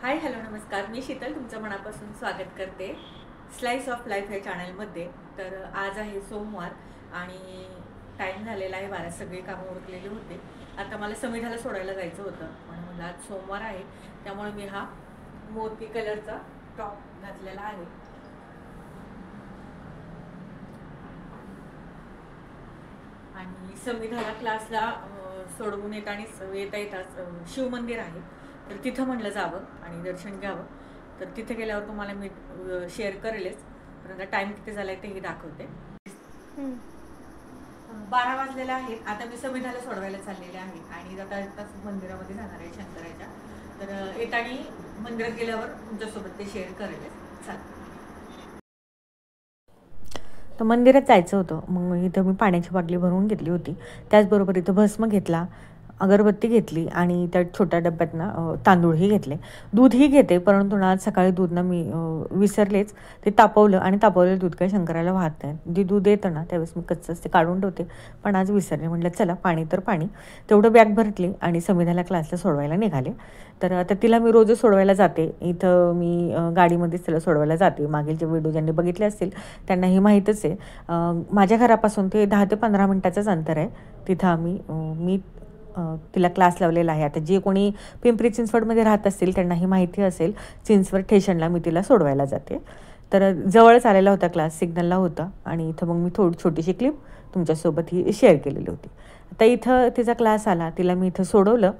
Hi hello नमस्कार. मी शीतल तुमचं मनापासून स्वागत करते स्लाइस ऑफ लाईफ या चॅनलमध्ये. तर आज आहे सोमवार आणि टाईम झालेला आहे 12. सगळे कामं उरकलेले होते. आता मला समिधाला सोडायला जायचं होतं म्हणून मला आज सोमवार आहे, त्यामुळे मी हा मोती कलरचा टॉप घातलेला आहे. आणि समिधाला क्लासला सोडवून येता येताच शिवमंदिर आहे, तर तिथं म्हणलं जावं आणि दर्शन घ्यावं. तर तिथे गेल्यावर तुम्हाला मी शेअर करेलच, पण आता टाईम किती झाला आहे तेही दाखवते. 12 वाजलेला आहे. आता मी समिधाला सोडवायला चाललेले आहे आणि आता मंदिरामध्ये जाणार आहे शंकराच्या. तर येताना मंदिरात गेल्यावर तुमच्यासोबत ते शेअर करेलच. चालेल. तर मंदिरात जायचं होतं. मग इथं मी पाण्याची बाटली भरून घेतली होती. त्याचबरोबर इथं भस्म घेतला, अगरबत्ती घेतली आणि त्या छोट्या डब्यातनं तांदूळही घेतले. दूधही घेते, परंतु आज सकाळी दूध मी विसरलेच. ते तापवलं आणि तापवलेलं दूध काही शंकराला वाहत नाही. जे दूध येतं ना त्यावेळेस मी कच्चंच ते काढून ठेवते, पण आज विसरले. म्हटलं चला पाणी तर पाणी. तेवढं बॅग भरतली आणि समिधाला क्लासला सोडवायला निघाले. तर आता तिला मी रोजच सोडवायला जाते. इथं मी गाडीमध्येच तिला सोडवायला जाते. मागीलचे व्हिडिओ ज्यांनी बघितले असतील त्यांनाही माहीतच आहे. माझ्या घरापासून ते 10 ते 15 मिनटाचंच अंतर आहे. तिथं मी तिला क्लास लावलेला आहे. आता जे कोणी पिंपरी चिंचवडमध्ये राहत असतील त्यांनाही माहिती असेल, चिंचवड स्टेशनला मी तिला सोडवायला जाते. तर जवळच आलेला होता क्लास, सिग्नलला होता आणि इथं मग मी छोटीशी क्लिप तुमच्यासोबत ही शेअर केलेली होती. आता इथं तिचा क्लास आला, तिला मी इथं सोडवलं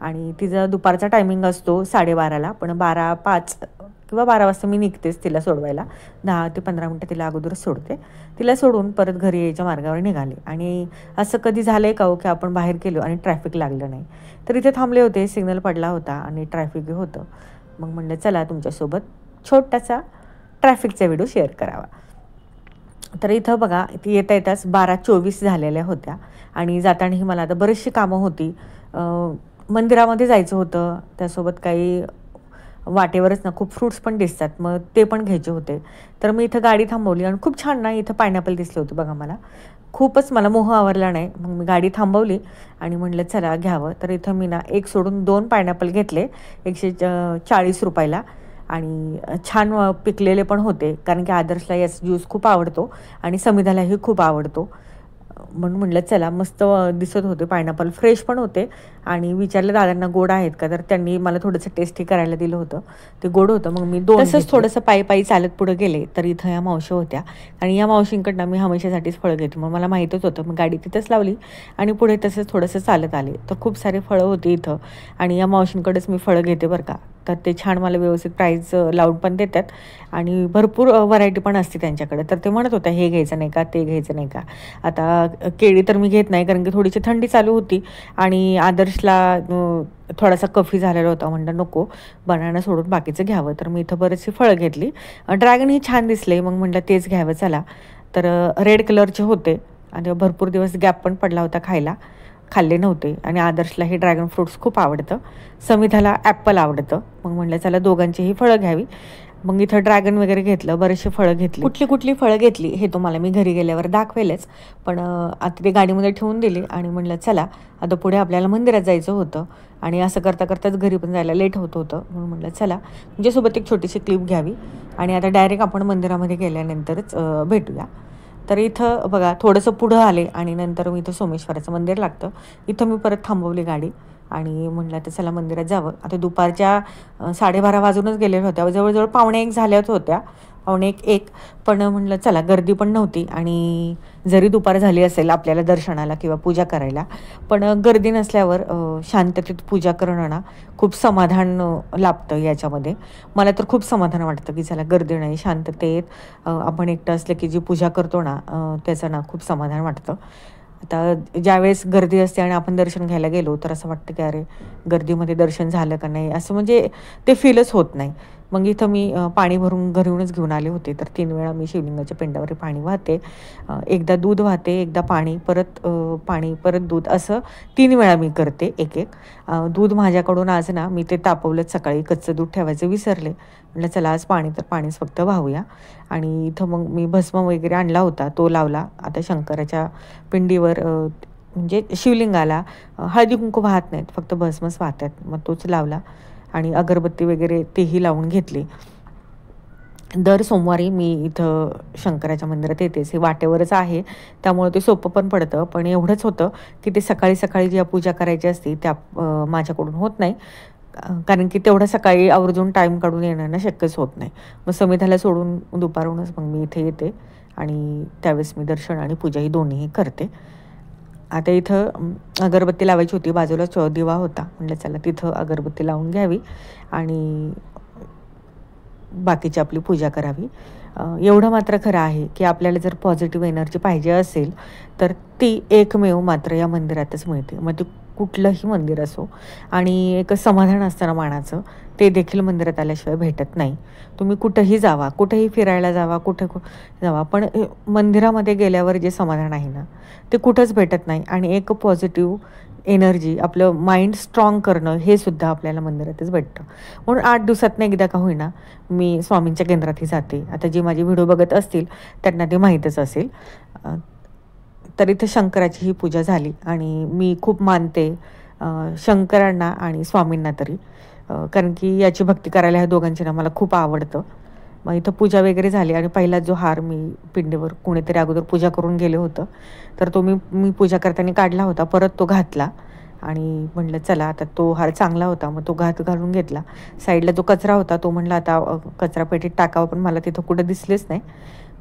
आणि तिचा दुपारचा टायमिंग असतो 12:30ला, पण 12:05 किंवा 12 वाजता मी निघतेच तिला सोडवायला. 10 ते 15 मिनटं तिला अगोदरच सोडते. तिला सोडून परत घरी यायच्या मार्गावर निघाले. आणि असं कधी झालं आहे का हो की आपण बाहेर गेलो आणि ट्रॅफिक लागलं नाही. तर इथे थांबले होते, सिग्नल पडला होता आणि ट्रॅफिक होतं. मग म्हणलं चला तुमच्यासोबत छोटासा ट्रॅफिकचा व्हिडिओ शेअर करावा. तर इथं बघा, येता येताच 12:24 झालेल्या होत्या आणि जातानाही मला आता बरीचशी कामं होती. मंदिरामध्ये जायचं होतं, त्यासोबत काही वाटेवरच ना खूप फ्रूट्स पण दिसतात, मग ते पण घ्यायचे होते. तर मी इथं गाडी थांबवली आणि खूप छान ना इथं पायनॅपल दिसले होते बघा. खूपच मला मोह आवरला नाही. मग मी गाडी थांबवली आणि म्हटलं चला घ्यावं. तर इथं मी ना एक सोडून 2 पायनॅपल घेतले 140 रुपयाला आणि छान पिकलेले पण होते, कारण की आदर्शला याचा ज्यूस खूप आवडतो आणि समिधालाही खूप आवडतो. म्हणून म्हटलं चला, मस्त दिसत होते पायनॅपल, फ्रेश पण होते. आणि विचारलं दादांना गोड आहेत का, तर त्यांनी मला थोडंसं टेस्टी करायला दिलं होतं, ते गोड होतं. मग मी 2 तसंच थोडंसं पायी चालत पुढे गेले तर इथं या मावशी होत्या आणि या मावशींकडनं मी हमेशासाठीच फळं घेते. मग मला माहीतच होतं. मग गाडी तिथंच लावली आणि पुढे तसंच थोडंसं चालत आले. तर खूप सारे फळं होती इथं आणि या मावशींकडेच मी फळं घेते बरं का. तर ते छान मला व्यवस्थित प्राईस लावून पण देतात आणि भरपूर व्हरायटी पण असते त्यांच्याकडे. तर ते म्हणत होत्या हे घ्यायचं नाही का, ते घ्यायचं नाही का. आता केळी तर मी घेत नाही, कारण की थोडीशी थंडी चालू होती आणि आदर्शला थोडासा कफी झालेला होता. म्हणलं नको, बनाना सोडून बाकीचं घ्यावं. तर मी इथं बरीचशी फळं घेतली. ड्रॅगन ही छान दिसले, मग म्हटलं तेच घ्यावं चला. तर रेड कलरचे होते आणि भरपूर दिवस गॅप पण पडला होता, खाल्ले नव्हते. आणि आदर्शला हे ड्रॅगन फ्रूट्स खूप आवडतं, समिधाला ॲपल आवडतं. मग म्हटलं चला दोघांचीही फळं घ्यावी. मग इथं ड्रॅगन वगैरे घेतलं, बरेचसे फळं घेतली. कुठली फळं घेतली हे तुम्हाला मी घरी गेल्यावर दाखवेलच, पण आता ते गाडीमध्ये ठेवून दिली आणि म्हटलं चला आता पुढे आपल्याला मंदिरात जायचं होतं आणि असं करता करताच घरी पण जायला लेट होत होतं. म्हणून म्हटलं चला तुमच्यासोबत एक छोटीशी क्लिप घ्यावी आणि आता डायरेक्ट आपण मंदिरामध्ये गेल्यानंतरच भेटूया. तर इथं बघा थोडंसं पुढं आले आणि नंतर मी इथं सोमेश्वराचं मंदिर लागतं. इथं मी परत थांबवली गाडी आणि म्हटलं तर चला मंदिरात जावं. आता दुपारच्या 12:30 वाजूनच गेलेल्या होत्या, जवळजवळ 12:45 झाल्याच होत्या, 12:45. पण म्हटलं चला, गर्दी पण नव्हती आणि जरी दुपार झाली असेल आपल्याला दर्शनाला किंवा पूजा करायला, पण गर्दी नसल्यावर शांततेत पूजा करणं ना खूप समाधान लाभतं याच्यामध्ये. मला तर खूप समाधान वाटतं की चला गर्दी नाही, शांततेत आपण एकटं असलं की जी पूजा करतो ना त्याचं ना खूप समाधान वाटतं. आता ज्यावेळेस गर्दी असते आणि आपण दर्शन घ्यायला गेलो तर असं वाटतं की अरे गर्दीमध्ये दर्शन झालं का नाही, असं म्हणजे ते फीलच होत नाही. मग इथं मी पाणी भरून घरूनच घेऊन आले होते. तर 3 वेळा मी शिवलिंगाच्या पिंडावर पाणी वाहते. एकदा दूध वाहते, एकदा पाणी, परत दूध, असं 3 वेळा मी करते एक. दूध माझ्याकडून आज ना मी ते तापवलंच, सकाळी कच्चं दूध ठेवायचं विसरले. म्हटलं चला आज पाणी तर पाणीच फक्त वाहूया. आणि इथं मग मी भस्म वगैरे आणला होता, तो लावला. आता शंकराच्या पिंडीवर म्हणजे शिवलिंगाला हळदी कुंकू वाहत नाहीत, फक्त भस्मच वाहतात. मग तोच लावला आणि अगरबत्ती वगैरे तेही लावून घेतली. दर सोमवारी मी इथं शंकराच्या मंदिरात येतेच. हे वाटेवरच आहे, त्यामुळे ते सोपं पण पडतं. पण एवढंच होतं की ते सकाळी सकाळी जी पूजा करायची असते त्या माझ्याकडून होत नाही, कारण की तेवढं सकाळी आवर्जून टाईम काढून येणं ना शक्यच होत नाही. मग समिधाला सोडून दुपारूनच मग मी इथे येते आणि त्यावेळेस मी दर्शन आणि पूजा ही दोन्हीही करते. आता इथं अगरबत्ती लावायची होती, बाजूलाच दिवा होता. म्हटलं चला तिथं अगरबत्ती लावून घ्यावी आणि बाकीची आपली पूजा करावी. एवढं मात्र खरं आहे की आपल्याला जर पॉझिटिव्ह एनर्जी पाहिजे असेल तर ती एकमेव मात्र या मंदिरातच मिळते. मग ते कुठलंही मंदिर असो. आणि एक समाधान असताना मानाचं ते देखील मंदिरात आल्याशिवाय भेटत नाही. तुम्ही कुठंही जावा, कुठेही फिरायला जावा, जावा, पण मंदिरामध्ये गेल्यावर जे समाधान आहे ना ते कुठंच भेटत नाही. आणि एक पॉझिटिव्ह एनर्जी, आपलं माइंड स्ट्रॉंग करणं हे सुद्धा आपल्याला मंदिरातच भेटतं. म्हणून 8 दिवसातनं एकदा का होईना मी स्वामींच्या केंद्रातही जाते. आता जे माझे व्हिडिओ बघत असतील त्यांना ते माहीतच असेल. तर इथं शंकराची ही पूजा झाली आणि मी खूप मानते शंकरांना आणि स्वामींना तरी, कारण की याची भक्ती करायला ह्या दोघांची ना मला खूप आवडतं. मग इथं पूजा वगैरे झाली आणि पहिला जो हार मी पिंडीवर कोणीतरी अगोदर पूजा करून गेले होतं, तर तो मी पूजा करताना काढला होता. परत तो घातला आणि म्हटलं चला आता तो हार चांगला होता, मग तो घालून घेतला. साईडला जो कचरा होता तो म्हटलं आता कचरापेटीत टाकावं, पण मला तिथं कुठं दिसलेच नाही.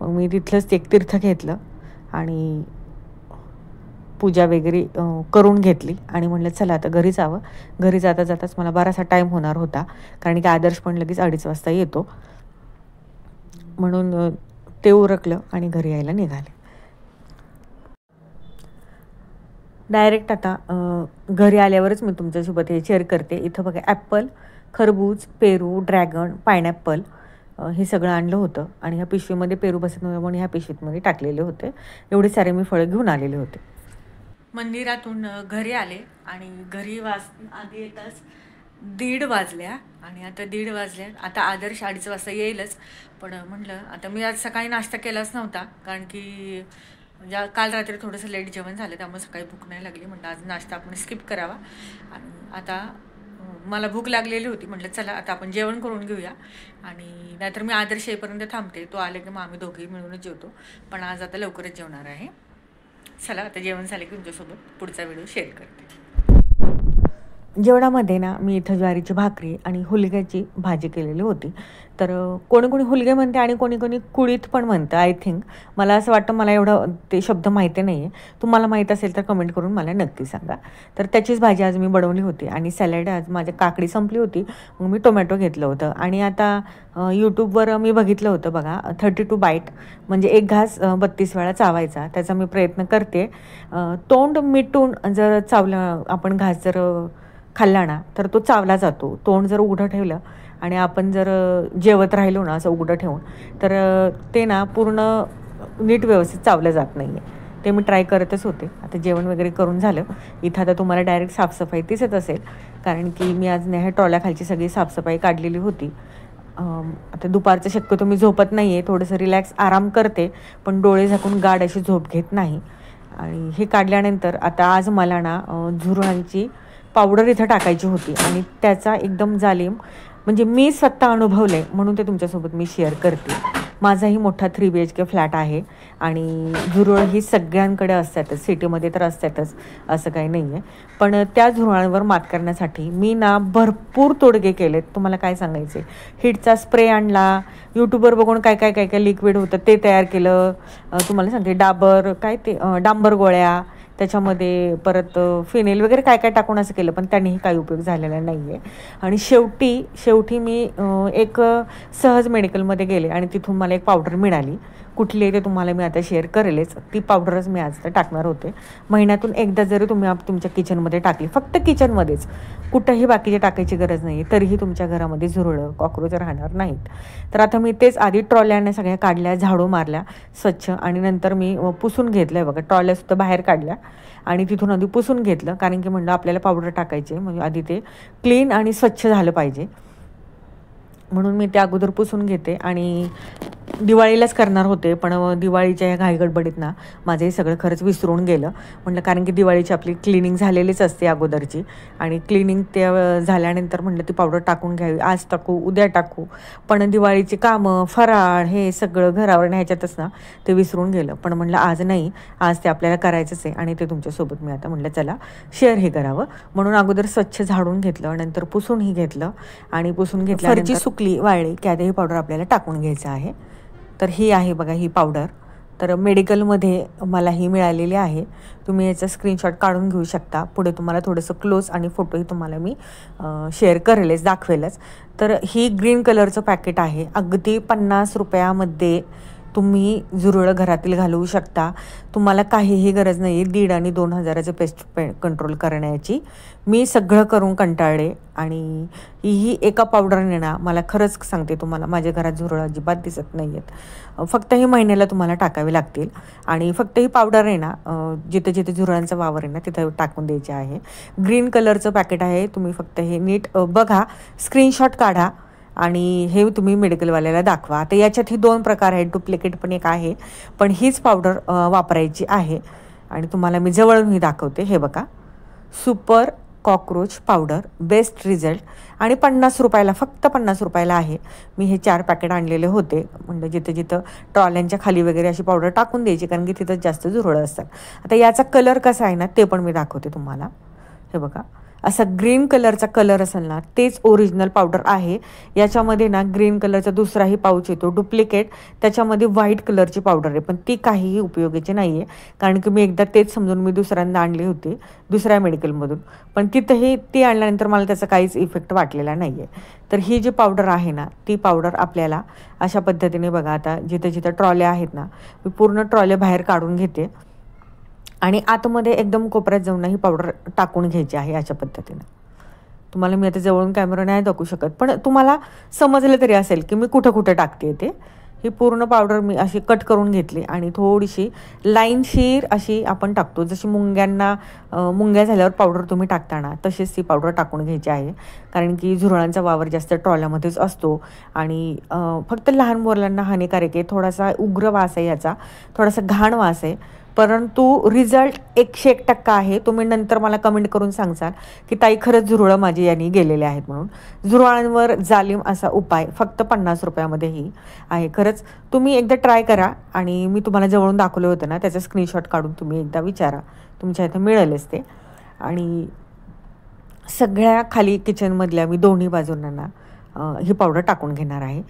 मग मी तिथलंच एक तीर्थ घेतलं आणि पूजा वगैरे करून घेतली आणि म्हटलं चला आता घरी जावं. घरी जाता जाताच मला बराचसा टाईम होणार होता, कारण की आदर्श पण लगेच 2:30 वाजता येतो. म्हणून ते उरकलं आणि घरी यायला निघाले. डायरेक्ट आता घरी आल्यावरच मी तुमच्यासोबत हे शेअर करते. इथं बघा ॲपल, खरबूज, पेरू, ड्रॅगन, पायनॅपल हे सगळं आणलं होतं आणि ह्या पिशवीमध्ये पेरू बसत नव्हतं म्हणून ह्या पिशवीमध्ये टाकलेले होते. एवढे सारे मी फळं घेऊन आलेले होते. मंदिरातून घरी आले आणि घरी आधी येताच 1:30 वाजल्या आणि आता 1:30 वाजल्या. आता आदर्श 2:30 वाजता येईलच, पण म्हटलं आता मी आज सकाळी नाश्ता केलाच नव्हता, कारण की काल रात्री थोडंसं लेट जेवण झालं, त्यामुळे सकाळी भूक नाही लागली. म्हटलं आज नाश्ता आपण स्किप करावा. आणि आता मला भूक लागलेली होती, म्हटलं चला आता आपण जेवण करून घेऊया. आणि नाहीतर मी आदर्श येईपर्यंत थांबते, तो आले की मग आम्ही दोघेही मिळूनच जेवतो. पण आज आता लवकरच जेवणार आहे. चला आता जेवण झालं की तुमच्यासोबत पुढचा व्हिडिओ शेअर करते. जेवणामध्ये ना मी इथं ज्वारीची भाकरी आणि हुलग्याची भाजी केलेली होती. तर कोणी कोणी हुलगे म्हणते आणि कोणी कोणी कुळीत पण म्हणतं. आय थिंक मला असं वाटतं, मला एवढं ते शब्द माहिती नाही आहे. तुम्हाला माहीत असेल तर कमेंट करून मला नक्की सांगा. तर त्याचीच भाजी आज मी बनवली होती आणि सॅलड आज माझ्या काकडी संपली होती, मग मी टोमॅटो घेतलं होतं. आणि आता यूट्यूबवर मी बघितलं होतं बघा 32 बाईट, म्हणजे एक घास 32 वेळा चावायचा. त्याचा मी प्रयत्न करते. तोंड मिटून जर चावलं आपण घास जर खाल्ला ना तर तो चावला जातो. तोंड जर उघडं ठेवलं आणि आपण जर जेवत राहिलो ना असं उघडं ठेवून, तर ते ना पूर्ण नीट व्यवस्थित चावलं जात नाही आहे. ते मी ट्राय करतच होते. आता जेवण वगैरे करून झालं. इथं आता तुम्हाला डायरेक्ट साफसफाई दिसत असेल, कारण की मी आज ह्या ट्रॉल्याखालची सगळी साफसफाई काढलेली होती. आता दुपारचं शक्यतो मी झोपत नाही आहे, थोडंसं रिलॅक्स आराम करते, पण डोळे झाकून गाढ अशी झोप घेत नाही. आणि हे काढल्यानंतर आता आज मला ना झुरळांची पावडर इथं टाकायची होती आणि त्याचा एकदम जालीम म्हणजे मी स्वतः अनुभवले, म्हणून ते तुमच्यासोबत मी शेअर करते. माझाही मोठा 3 BHK फ्लॅट आहे आणि झुरळ ही सगळ्यांकडे असतातच, सिटीमध्ये तर असतातच, असं काही नाही आहे. पण त्या झुरळांवर मात करण्यासाठी मी ना भरपूर तोडगे केलेत. तुम्हाला काय सांगायचे, हिटचा स्प्रे आणला, यूट्यूबवर बघून काय काय काय काय लिक्विड होतं ते तयार केलं. तुम्हाला सांगते डांबर गोळ्या, त्याच्यामध्ये परत फिनेल वगैरे काय काय टाकून असं केलं, पण त्यानेही काही उपयोग झालेला नाही आहे. आणि शेवटी मी एक सहज मेडिकलमध्ये गेले आणि तिथून मला एक पावडर मिळाली. कुठली आहे ते तुम्हाला मी आता शेअर करेलच. ती पावडरच मी आज तर टाकणार होते. महिन्यातून एकदा जरी तुम्ही तुमच्या किचनमध्ये टाकली, फक्त किचनमध्येच, कुठंही बाकीचे टाकायची गरज नाही, तरीही तुमच्या घरामध्ये झुरळं कॉक्रोच राहणार नाहीत. तर आता मी तेच आधी ट्रॉल्याने सगळ्या काढल्या, झाडू मारल्या स्वच्छ आणि नंतर मी पुसून घेतलं आहे बघा. ट्रॉल्यासुद्धा बाहेर काढल्या आणि तिथून आधी पुसून घेतलं, कारण की म्हणलं आपल्याला पावडर टाकायची म्हणजे आधी ते क्लीन आणि स्वच्छ झालं पाहिजे, म्हणून मी ते अगोदर पुसून घेते. आणि दिवाळीलाच करणार होते, पण दिवाळीच्या ह्या घाईगडबडीत ना माझं हे सगळं खरंच विसरून गेलं. म्हटलं कारण की दिवाळीची आपली क्लिनिंग झालेलीच असते अगोदरची, आणि क्लिनिंग ते झाल्यानंतर म्हटलं ती पावडर टाकून घ्यावी, आज टाकू उद्या टाकू, पण दिवाळीची कामं फराळ हे सगळं घरावर ह्याच्यातच ना ते विसरून गेलं. पण म्हटलं आज नाही, आज ते आपल्याला करायचंच आहे आणि ते तुमच्यासोबत मी आता म्हटलं चला शेअर हे करावं, म्हणून अगोदर स्वच्छ झाडून घेतलं, नंतर पुसूनही घेतलं, आणि पुसून घेतल्यानंतर फरची सुकली वाळली की आता ही पावडर आपल्याला टाकून घ्यायचं आहे. तर ही आहे बघा ही पावडर, तर मेडिकलमध्ये मला ही मिळालेली आहे. तुम्ही याचा स्क्रीनशॉट काढून घेऊ शकता. पुढे तुम्हाला थोडंसं क्लोज आणि फोटोही तुम्हाला मी शेअर करेलच, दाखवेलच. तर ही ग्रीन कलरचं पॅकेट आहे. अगदी 50 रुपयामध्ये तुम्ही झुरळं घरातील घालवू शकता. तुम्हाला काहीही गरज नाही आहे 1,500 आणि 2,000चं पेस्ट कंट्रोल करण्याची. मी सगळं करून कंटाळले, आणि ही एका पावडरने ना मला खरंच सांगते तुम्हाला माझ्या घरात झुरळं अजिबात दिसत नाही आहेत. फक्त ही महिन्याला तुम्हाला टाकावी लागतील, आणि फक्त ही पावडर आहे ना जिथे जिथे झुरळांचा वावर आहे ना तिथं टाकून द्यायचे आहे. ग्रीन कलरचं पॅकेट आहे. तुम्ही फक्त हे नीट बघा, स्क्रीनशॉट काढा आणि हे तुम्ही मेडिकलवाल्याला दाखवा. आता याच्यात ही 2 प्रकार आहेत, डुप्लिकेट पण एक आहे, पण हीच पावडर वापरायची आहे. आणि तुम्हाला मी जवळूनही दाखवते. हे बघा, super cockroach powder, best result, आणि 50 रुपयाला, फक्त 50 रुपयाला आहे. मी हे 4 पॅकेट आणलेले होते, म्हणजे जिथं जिथं ट्रॉल्यांच्या खाली वगैरे अशी पावडर टाकून द्यायची, कारण की तिथं जास्त झुरळं असतात. आता याचा कलर कसा आहे ना ते पण मी दाखवते तुम्हाला. हे बघा, असा ग्रीन कलरचा कलर असेल ना तेच ओरिजिनल पावडर आहे. याच्यामध्ये ना ग्रीन कलरचा दुसराही पाऊच येतो डुप्लिकेट, त्याच्यामध्ये व्हाईट कलरची पावडर आहे, पण ती काहीही उपयोगाची नाही आहे, कारण की मी एकदा तेच समजून मी दुसऱ्यांदा आणली होती दुसऱ्या मेडिकलमधून, पण तिथंही ती आणल्यानंतर मला त्याचा काहीच इफेक्ट वाटलेला नाही आहे. तर ही जी पावडर आहे ना ती पावडर आपल्याला अशा पद्धतीने बघा, आता जिथं जिथं ट्रॉल्या आहेत ना मी पूर्ण ट्रॉल्या बाहेर काढून घेते, आणि आतमध्ये एकदम कोपऱ्यात जाऊन ही पावडर टाकून घ्यायची आहे. अशा पद्धतीनं तुम्हाला मी आता जवळून कॅमेरा नाही दाखवू शकत, पण तुम्हाला समजलं तरी असेल की मी कुठं कुठं टाकते ते. ही पूर्ण पावडर मी अशी कट करून घेतली, आणि थोडीशी लाईनशीर अशी आपण टाकतो, जशी मुंग्या झाल्यावर पावडर तुम्ही टाकताना तशीच ती पावडर टाकून घ्यायची आहे. कारण की झुरळांचा वावर जास्त ट्रॉल्यामध्येच असतो, आणि फक्त लहान मुलांना हानिकारक आहे. थोडासा उग्र वास आहे याचा, थोडासा घाण वास आहे, परंतु रिझल्ट 101% आहे. तुम्ही नंतर मला कमेंट करून सांगसाल की ताई खरंच झुरळं माझी यांनी गेलेले आहेत म्हणून. झुरळांवर जालिम असा उपाय फक्त 50 रुपयामध्येही आहे. खरंच तुम्ही एकदा ट्राय करा, आणि मी तुम्हाला जवळून दाखवलं होतं ना त्याचा स्क्रीनशॉट काढून तुम्ही एकदा विचारा, तुमच्या इथं मिळेलच ते. आणि सगळ्या खाली किचनमधल्या मी दोन्ही बाजूंना ना ही पावडर टाकून घेणार आहे,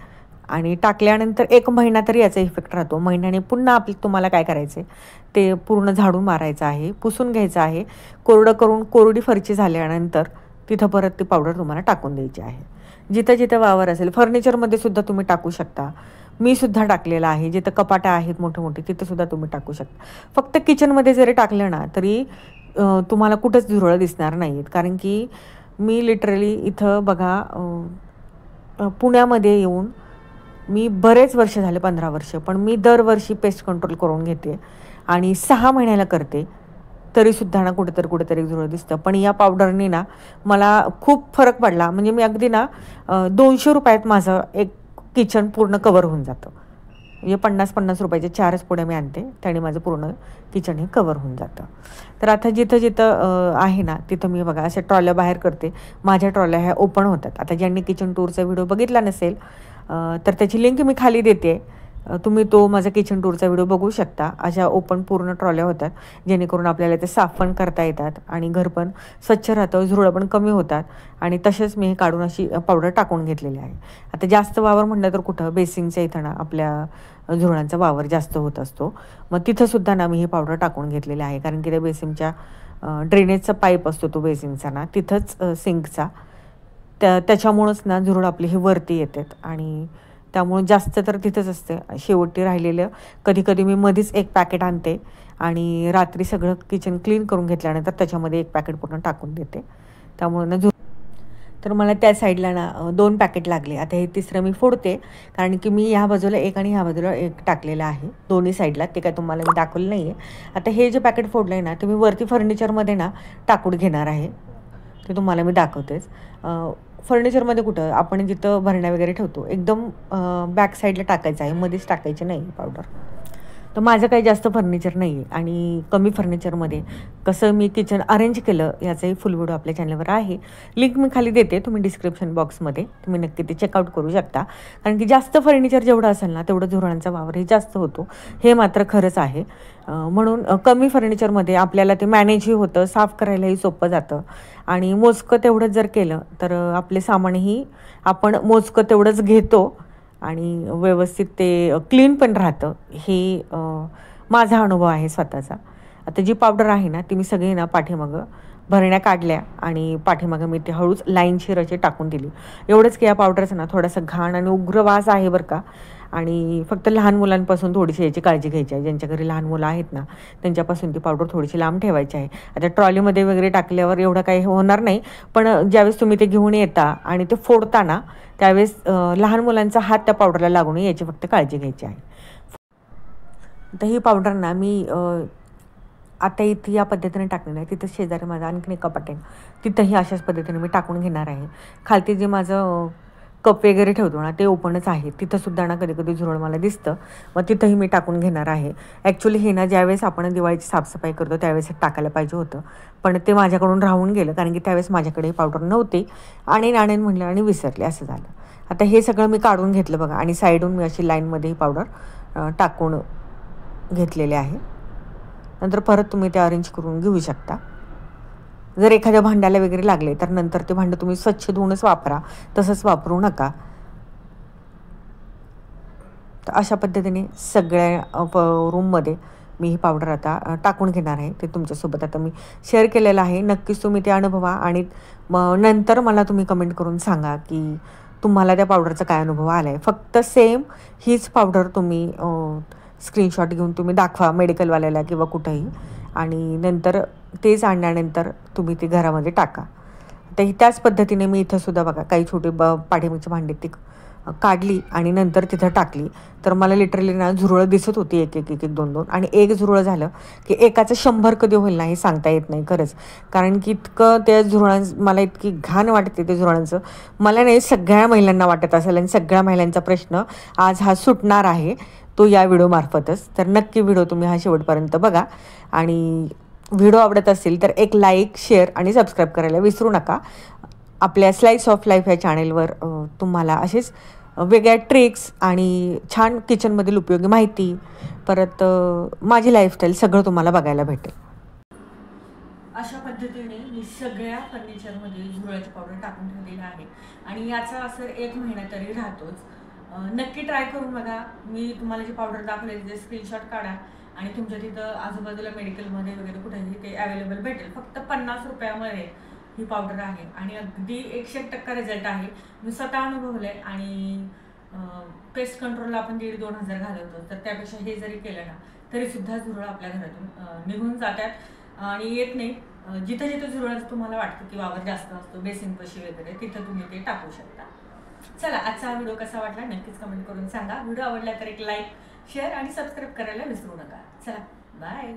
आणि टाकल्यानंतर 1 महिना तरी याचा इफेक्ट राहतो. महिन्याने पुन्हा तुम्हाला काय करायचं आहे ते पूर्ण झाडून मारायचं आहे, पुसून घ्यायचं आहे, कोरडं करून कोरडी फरची झाल्यानंतर तिथं परत ती पावडर तुम्हाला टाकून द्यायची आहे. जिथं जिथं वावर असेल, फर्निचरमध्ये सुद्धा तुम्ही टाकू शकता. मी सुद्धा टाकलेलं आहे. जिथं कपाटं आहेत मोठे मोठे तिथं सुद्धा तुम्ही टाकू शकता. फक्त किचनमध्ये जरी टाकलं ना तरी तुम्हाला कुठंच झुरळं दिसणार नाही आहेत, कारण की मी लिटरली इथं बघा पुण्यामध्ये येऊन मी बरेच वर्ष झाले, 15 वर्ष, पण मी दरवर्षी पेस्ट कंट्रोल करून घेते, आणि 6 महिन्याला करते, तरीसुद्धा ना कुठेतरी झुरळ दिसतं. पण या पावडरने ना मला खूप फरक पडला. म्हणजे मी अगदी ना 200 रुपयात माझं एक किचन पूर्ण कवर होऊन जातं. म्हणजे 50-50 रुपयाचे 4च पुड्या मी आणते, त्याने माझं पूर्ण किचन हे कवर होऊन जातं. तर आता जिथं जिथं आहे ना तिथं मी बघा अशा ट्रॉल्या बाहेर करते. माझ्या ट्रॉल्या ह्या ओपन होतात. आता ज्यांनी किचन टूरचा व्हिडिओ बघितला नसेल तर त्याची लिंक मी खाली देते, तुम्ही तो माझा किचन टूरचा व्हिडिओ बघू शकता. अशा ओपन पूर्ण ट्रॉल्या होतात, जेणेकरून आपल्याला ते साफ पण करता येतात, आणि घर पण स्वच्छ राहतं, झुरळं पण कमी होतात. आणि तसेच मी हे काढून अशी पावडर टाकून घेतलेली आहे. आता जास्त वावर म्हटलं तर कुठं बेसिंगच्या इथं ना आपल्या झुरळांचा वावर जास्त होत असतो, मग तिथंसुद्धा ना मी ही पावडर टाकून घेतलेली आहे. कारण की त्या बेसिंगच्या ड्रेनेजचा पाईप असतो तो बेसिंगचा ना तिथंच सिंकचा, त्याच्यामुळंच ना झुरळ आपली ही वरती येतात, आणि त्यामुळे जास्त तर तिथंच असते. शेवटी राहिलेलं कधी कधी मी मध्येच 1 पॅकेट आणते, आणि रात्री सगळं किचन क्लीन करून घेतल्यानंतर त्याच्यामध्ये 1 पॅकेट पूर्ण टाकून देते. त्यामुळे ना तर मला त्या साईडला ना 2 पॅकेट लागले. आता हे तिसरं मी फोडते, कारण की मी ह्या बाजूला 1 आणि ह्या बाजूला 1 टाकलेलं आहे दोन्ही साईडला. ते काय तुम्हाला मी दाखवलं नाही आहे. आता हे जे पॅकेट फोडलं आहे ना ते मी वरती फर्निचरमध्ये ना टाकून घेणार आहे, ते तुम्हाला मी दाखवतेच. फर्निचरमध्ये कुठं आपण जिथं भरण्या वगैरे ठेवतो एकदम बॅक साईडला टाकायचं आहे, मध्येच टाकायचे नाही पावडर. तर माझं काही जास्त फर्निचर नाही आहे आणि कमी फर्निचरमध्ये कसं मी किचन अरेंज केलं याचाही फुल व्हिडिओ आपल्या चॅनलवर आहे. लिंक मी खाली देते, तुम्ही डिस्क्रिप्शन बॉक्समध्ये तुम्ही नक्की ते चेकआउट करू शकता. कारण की जास्त फर्निचर जेवढं असेल ना तेवढं झुरळांचा वावरही जास्त होतो, हे मात्र खरंच आहे. म्हणून कमी फर्निचरमध्ये आपल्याला ते मॅनेजही होतं, साफ करायलाही सोपं जातं आणि मोजकं तेवढंच जर केलं तर आपले सामानही आपण मोजकं तेवढंच घेतो आणि व्यवस्थित ते क्लीन पण राहतं. हे माझा अनुभव आहे स्वतःचा. आता जी पावडर आहे ना ती मी सगळी ना पाठीमागं भरण्या काढल्या आणि पाठीमागं मी ते हळूच लाईनशीर अशी टाकून दिली. एवढंच की या पावडरचा ना थोडासा घाण आणि उग्र वास आहे बरं का. आणि फक्त लहान मुलांपासून थोडीशी याची काळजी घ्यायची आहे. ज्यांच्या घरी लहान मुलं आहेत ना त्यांच्यापासून ती पावडर थोडीशी लांब ठेवायची आहे. आता ट्रॉलीमध्ये वगैरे टाकल्यावर एवढं काही होणार नाही, पण ज्यावेळेस तुम्ही ते घेऊन येता आणि ते फोडताना त्यावेळेस लहान मुलांचा हात त्या पावडरला लागू नये याची फक्त काळजी घ्यायची आहे. तर ही पावडर ना मी आता इथे या पद्धतीने टाकलेलं आहे. तिथं शेजारी माझा आणखीन एक कपाट आहे, तिथंही अशाच पद्धतीने मी टाकून घेणार आहे. खालती जे माझं कप वगैरे ठेवतो ना ते ओपनच आहे, तिथंसुद्धा ना कधी कधी झुरळ मला दिसतं, मग तिथंही मी टाकून घेणार आहे. ॲक्च्युली हे ना ज्यावेळेस आपण दिवाळीची साफसफाई करतो त्यावेळेस टाकायला पाहिजे होतं, पण ते माझ्याकडून राहून गेलं कारण की त्यावेळेस माझ्याकडे पावडर नव्हती आणि नाणेन म्हणलं आणि विसरले, असं झालं. आता हे सगळं मी काढून घेतलं बघा आणि साईडून मी अशी लाईनमध्ये ही पावडर टाकून घेतलेले आहे. नंतर परत तुम्ही ते अरेंज करून घेऊ शकता. जर एखाद्या भांड्याला वगैरे लागले तर नंतर ते भांडं तुम्ही स्वच्छ धुवूनच वापरा, तसंच वापरू नका. तर अशा पद्धतीने सगळ्या रूममध्ये मी ही पावडर आता टाकून घेणार आहे. ते तुमच्यासोबत आता मी शेअर केलेलं आहे. नक्कीच तुम्ही ते अनुभवा आणि मग नंतर मला तुम्ही कमेंट करून सांगा की तुम्हाला त्या पावडरचा काय अनुभव आला आहे. फक्त सेम हीच पावडर तुम्ही स्क्रीनशॉट घेऊन तुम्ही दाखवा मेडिकलवाल्याला किंवा कुठंही, आणि नंतर तेच आणल्यानंतर तुम्ही ती घरामध्ये टाका. तर त्याच पद्धतीने मी इथंसुद्धा बघा काही छोटी पाठीमागची भांडी ती काढली आणि नंतर तिथं टाकली. तर मला लिटरली ना झुरळं दिसत होती एक एक एक एक दोन दोन, आणि एक झुरळ झालं की एकाचं 100 कधी होईल ना हे सांगता येत नाही खरंच. कारण की इतकं त्या मला इतकी घाण वाटते ते झुरळांचं. मला नाही, सगळ्या महिलांना वाटत असेल आणि सगळ्या महिलांचा प्रश्न आज हा सुटणार आहे तो या व्हिडिओमार्फतच. तर नक्की व्हिडिओ तुम्ही हा शेवटपर्यंत बघा आणि व्हिडिओ आवडत असेल तर एक लाईक, शेअर आणि सबस्क्राईब करायला विसरू नका. आपल्या स्लाईस ऑफ लाईफ या चॅनेलवर तुम्हाला असेच वेगळ्या ट्रिक्स आणि छान किचनमधील उपयोगी माहिती, परत माझी लाईफस्टाईल सगळं तुम्हाला बघायला भेटेल. अशा पद्धतीने मी सगळ्या फर्निचरमध्ये झुरळाची पावडर टाकून ठेवलेली आहे आणि याचा असर 1 महिना तरी राहतोच. नक्की ट्राय करून बघा. मी तुम्हाला जी पावडर दाखवली ते स्क्रीनशॉट काढा आणि तुमच्या तिथं आजूबाजूला मेडिकलमध्ये वगैरे कुठेही ते अवेलेबल भेटेल. फक्त 50 रुपयामध्ये ही पावडर आहे आणि अगदी 100% रिझल्ट आहे. मी स्वतः अनुभवलं आहे. आणि पेस्ट कंट्रोलला आपण 1,500-2,000 घालवतो, तर त्यापेक्षा हे जरी केलं ना तरीसुद्धा झुरळ आपल्या घरातून निघून जातात आणि येत नाही. जिथं जिथं झुरळाचं तुम्हाला वाटतं की वावर जास्त असतो बेसिनपाशी वगैरे तिथं तुम्ही ते टाकू शकता. चला, आजचा हा व्हिडिओ कसा वाटला नक्कीच कमेंट करून सांगा. व्हिडिओ आवडला तर एक लाईक, शेअर आणि सबस्क्राईब करायला विसरू नका. चला, बाय.